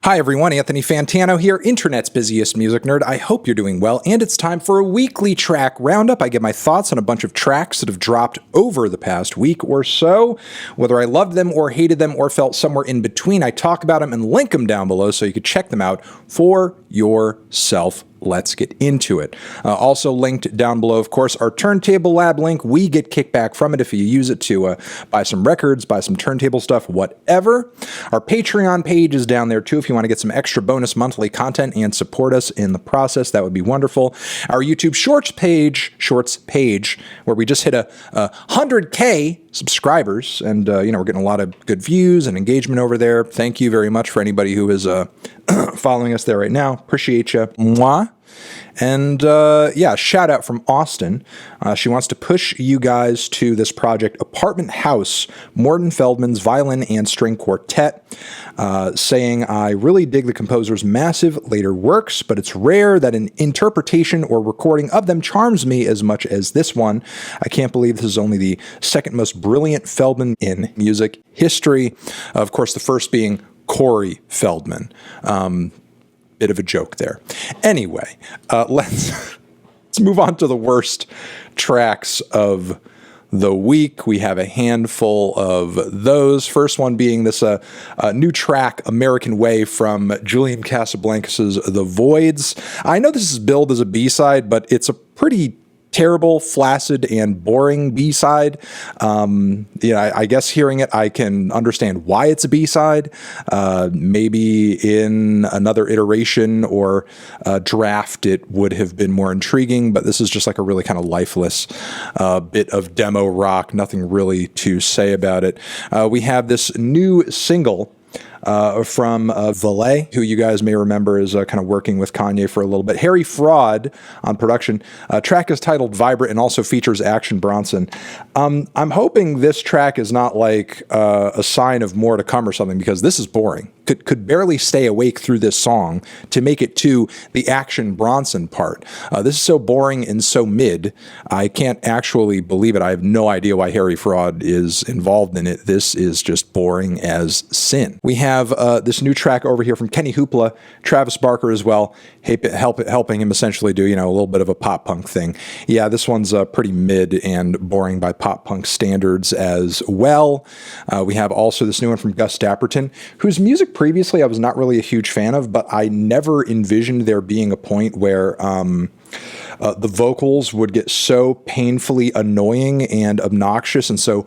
Hi everyone, Anthony Fantano here, internet's busiest music nerd. I hope you're doing well, and it's time for a weekly track roundup. I give my thoughts on a bunch of tracks that have dropped over the past week or so. Whether I loved them or hated them or felt somewhere in between, I talk about them and link them down below so you can check them out for yourself. Let's get into it. Also linked down below, of course, our Turntable Lab link. We get kickback from it if you use it to buy some records, buy some turntable stuff, whatever. Our Patreon page is down there too if you want to get some extra bonus monthly content and support us in the process. That would be wonderful. Our YouTube Shorts page, where we just hit a 100K subscribers, and we're getting a lot of good views and engagement over there. Thank you very much for anybody who is following us there right now. Appreciate you. Mwah. And shout out from AUSTEN. She wants to push you guys to this project, Apartment House, Morton Feldman's Violin and String Quartet, saying, I really dig the composer's massive later works, but it's rare that an interpretation or recording of them charms me as much as this one. I can't believe this is only the second most brilliant Feldman in music history. Of course, the first being Corey Feldman. Bit of a joke there. Anyway, let's move on to the worst tracks of the week. We have a handful of those. First one being this new track, American Way, from Julian Casablancas' The Voids. I know this is billed as a B-side, but it's a pretty terrible, flaccid, and boring B-side. I guess hearing it, I can understand why it's a B-side. Maybe in another iteration or draft, it would have been more intriguing, but this is just like a really kind of lifeless bit of demo rock. Nothing really to say about it. We have this new single from Valee, who you guys may remember is kind of working with Kanye for a little bit. Harry Fraud on production. Track is titled Vibrant and also features Action Bronson. I'm hoping this track is not like a sign of more to come or something, because this is boring. Could barely stay awake through this song to make it to the Action Bronson part. This is so boring and so mid, I can't actually believe it. I have no idea why Harry Fraud is involved in it. This is just boring as sin. We have this new track over here from KennyHoopla, Travis Barker as well, helping him essentially do, a little bit of a pop punk thing. Yeah, this one's pretty mid and boring by pop punk standards as well. We have also this new one from Gus Dapperton, whose music previously I was not really a huge fan of, but I never envisioned there being a point where the vocals would get so painfully annoying and obnoxious and so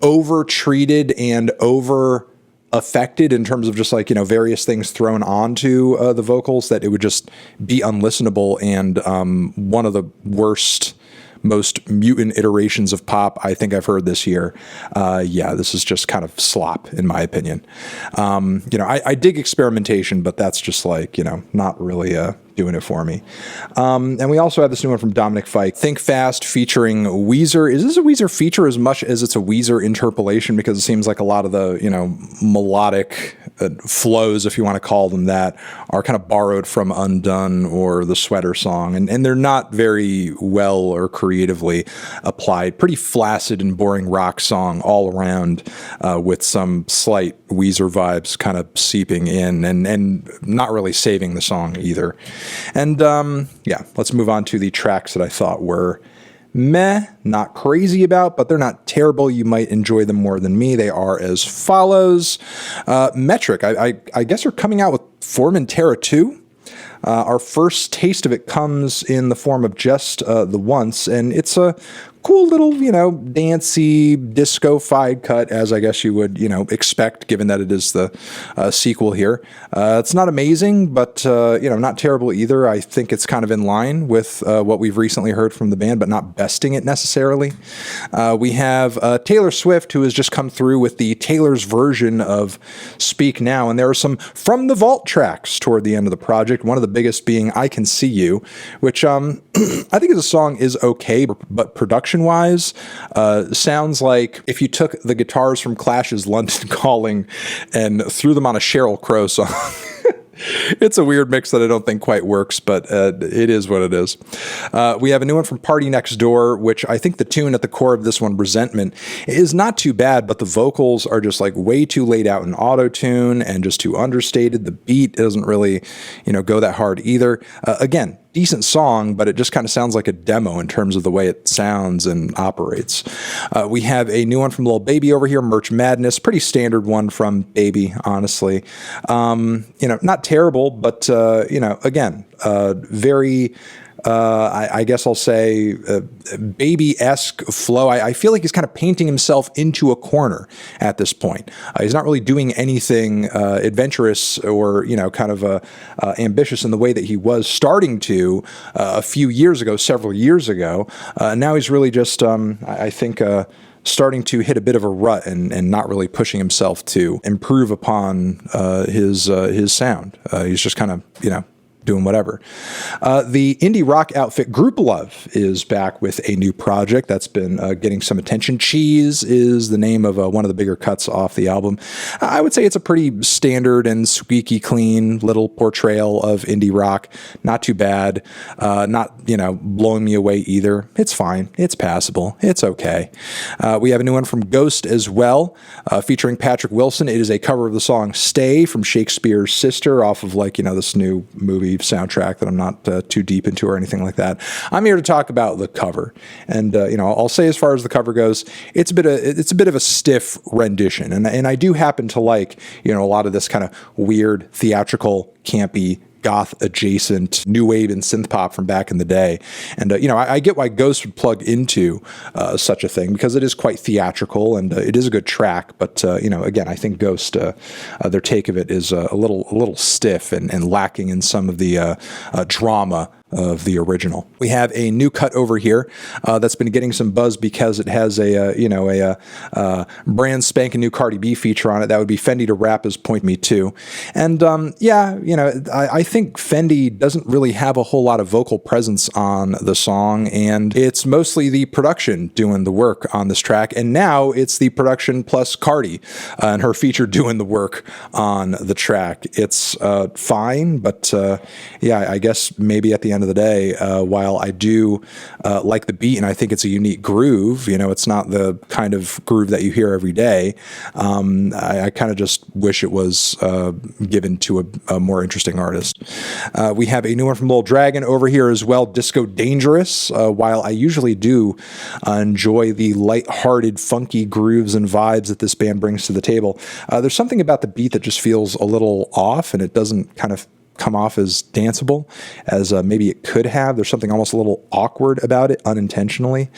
over-treated and over-affected in terms of just like, various things thrown onto the vocals that it would just be unlistenable and one of the worst, most mutant iterations of pop I think I've heard this year. This is just kind of slop, in my opinion. I dig experimentation, but that's just like, not really doing it for me. And we also have this new one from Dominic Fike, Think Fast, featuring Weezer. Is this a Weezer feature as much as it's a Weezer interpolation? Because it seems like a lot of the, melodic flows, if you want to call them that, are kind of borrowed from Undone or the Sweater Song, and they're not very well or creatively applied. Pretty flaccid and boring rock song all around, with some slight Weezer vibes kind of seeping in and not really saving the song either. And let's move on to the tracks that I thought were meh, not crazy about, but they're not terrible. You might enjoy them more than me. They are as follows. Metric, I guess, are coming out with Formentera 2. Our first taste of it comes in the form of just the Once, and it's a cool little, dancey, disco-fied cut, as I guess you would, expect, given that it is the sequel here. It's not amazing, but, not terrible either. I think it's kind of in line with what we've recently heard from the band, but not besting it necessarily. We have Taylor Swift, who has just come through with the Taylor's version of Speak Now, and there are some From the Vault tracks toward the end of the project, one of the biggest being I Can See You, which I think the song is okay, but production-wise, sounds like if you took the guitars from Clash's London Calling and threw them on a Sheryl Crow song. It's a weird mix that I don't think quite works, but it is what it is. We have a new one from PARTYNEXTDOOR, which I think the tune at the core of this one, Resentment, is not too bad, but the vocals are just like way too laid out in auto-tune and just too understated. The beat doesn't really, go that hard either. Again, decent song, but it just kind of sounds like a demo in terms of the way it sounds and operates. We have a new one from Lil Baby over here, Merch Madness. Pretty standard one from Baby, honestly. Not terrible, but, again, very... I guess I'll say Baby-esque flow. I feel like he's kind of painting himself into a corner at this point. He's not really doing anything adventurous or, kind of ambitious in the way that he was starting to a few years ago, several years ago. Now he's really just, I think... starting to hit a bit of a rut and not really pushing himself to improve upon his sound. He's just kind of, doing whatever. The indie rock outfit GROUPLOVE is back with a new project that's been getting some attention. Cheese is the name of one of the bigger cuts off the album. I would say it's a pretty standard and squeaky clean little portrayal of indie rock. Not too bad. Not, blowing me away either. It's fine. It's passable. It's okay. We have a new one from Ghost as well, featuring Patrick Wilson. It is a cover of the song Stay from Shakespeare's Sister off of this new movie soundtrack that I'm not too deep into or anything like that. I'm here to talk about the cover, and I'll say as far as the cover goes, it's a bit of a stiff rendition, and I do happen to like a lot of this kind of weird theatrical campy goth adjacent new wave and synth pop from back in the day. And, I get why Ghost would plug into such a thing because it is quite theatrical and it is a good track. But, again, I think Ghost, their take of it is a little stiff and lacking in some of the drama of the original. We have a new cut over here that's been getting some buzz because it has a brand spanking new Cardi B feature on it. That would be FendiDa Rappa's Point Me To. And I think Fendi doesn't really have a whole lot of vocal presence on the song, and it's mostly the production doing the work on this track. And now it's the production plus Cardi and her feature doing the work on the track. It's fine, but I guess maybe at the end of the day, while I do like the beat and I think it's a unique groove, it's not the kind of groove that you hear every day. I kind of just wish it was given to a more interesting artist. We have a new one from Lil Dragon over here as well, Disco Dangerous. While I usually do enjoy the light-hearted, funky grooves and vibes that this band brings to the table, there's something about the beat that just feels a little off, and it doesn't kind of come off as danceable as maybe it could have. There's something almost a little awkward about it unintentionally.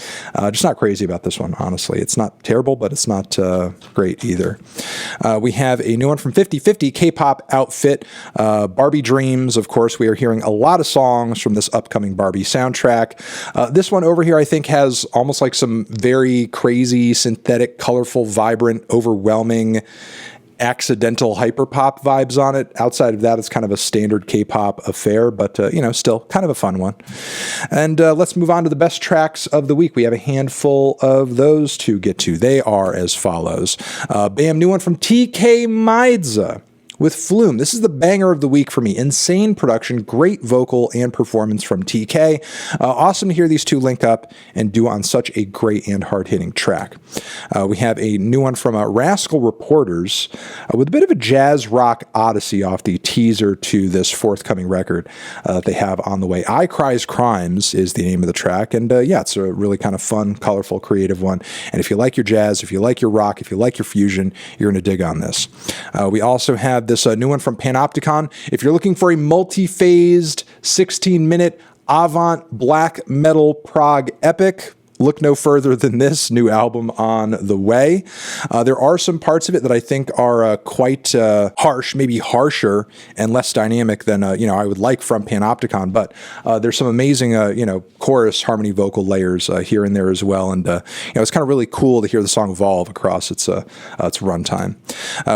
Just not crazy about this one, honestly. It's not terrible, but it's not great either. We have a new one from 50/50 K-pop outfit, Barbie Dreams. Of course, we are hearing a lot of songs from this upcoming Barbie soundtrack. This one over here, I think, has almost like some very crazy, synthetic, colorful, vibrant, overwhelming accidental hyperpop vibes on it. Outside of that, it's kind of a standard K-pop affair, but still kind of a fun one. And let's move on to the best tracks of the week. We have a handful of those to get to. They are as follows. New one from Tkay Maidza with Flume. This is the banger of the week for me. Insane production, great vocal and performance from Tkay. Awesome to hear these two link up and do on such a great and hard-hitting track. We have a new one from Rascal Reporters with a bit of a jazz rock odyssey off the teaser to this forthcoming record they have on the way. Cries Crimes is the name of the track, and it's a really kind of fun, colorful, creative one. And if you like your jazz, if you like your rock, if you like your fusion, you're going to dig on this. We also have this new one from Panopticon. If you're looking for a multi-phased 16-minute avant black metal prog epic, look no further than this new album on the way. There are some parts of it that I think are quite harsh, maybe harsher and less dynamic than I would like from Panopticon. But there's some amazing chorus, harmony, vocal layers here and there as well. And it's kind of really cool to hear the song evolve across its runtime.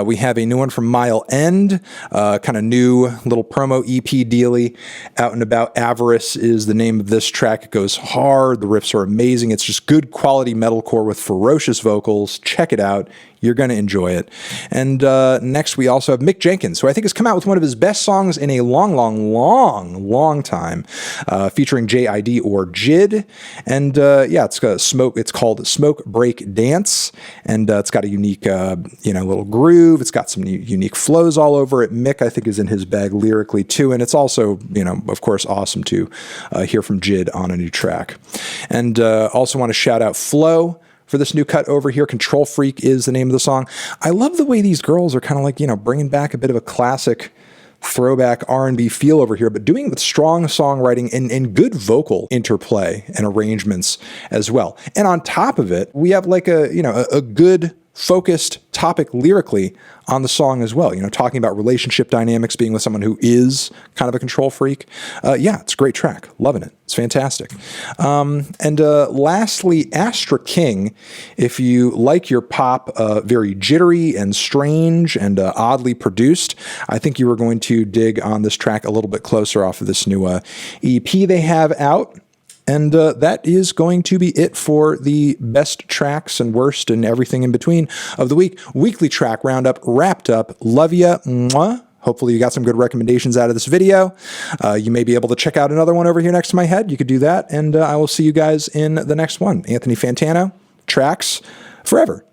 We have a new one from Mile End, kind of new little promo EP dealy out and about. Avarice is the name of this track. It goes hard. The riffs are amazing. It's just good quality metalcore with ferocious vocals. Check it out. You're going to enjoy it. And next, we also have Mick Jenkins, who I think has come out with one of his best songs in a long time, featuring JID or JID. And yeah, it's got smoke. It's called Smoke Break Dance, and it's got a unique, little groove. It's got some unique flows all over it. Mick, I think, is in his bag lyrically too, and it's also, of course, awesome to hear from JID on a new track. And also want to shout out Flo for this new cut over here. Control Freak is the name of the song. I love the way these girls are kind of like, bringing back a bit of a classic throwback R&B feel over here, but doing it with strong songwriting and good vocal interplay and arrangements as well. And on top of it, we have like a good focused topic lyrically on the song as well, talking about relationship dynamics, being with someone who is kind of a control freak. Yeah, it's a great track. Loving it. It's fantastic. And lastly, Astra King. If you like your pop very jittery and strange and oddly produced, I think you are going to dig on this track a little bit closer off of this new EP they have out. And that is going to be it for the best tracks and worst and everything in between of the week. Weekly track roundup wrapped up. Love ya. Mwah. Hopefully you got some good recommendations out of this video. You may be able to check out another one over here next to my head. You could do that. And I will see you guys in the next one. Anthony Fantano, tracks forever.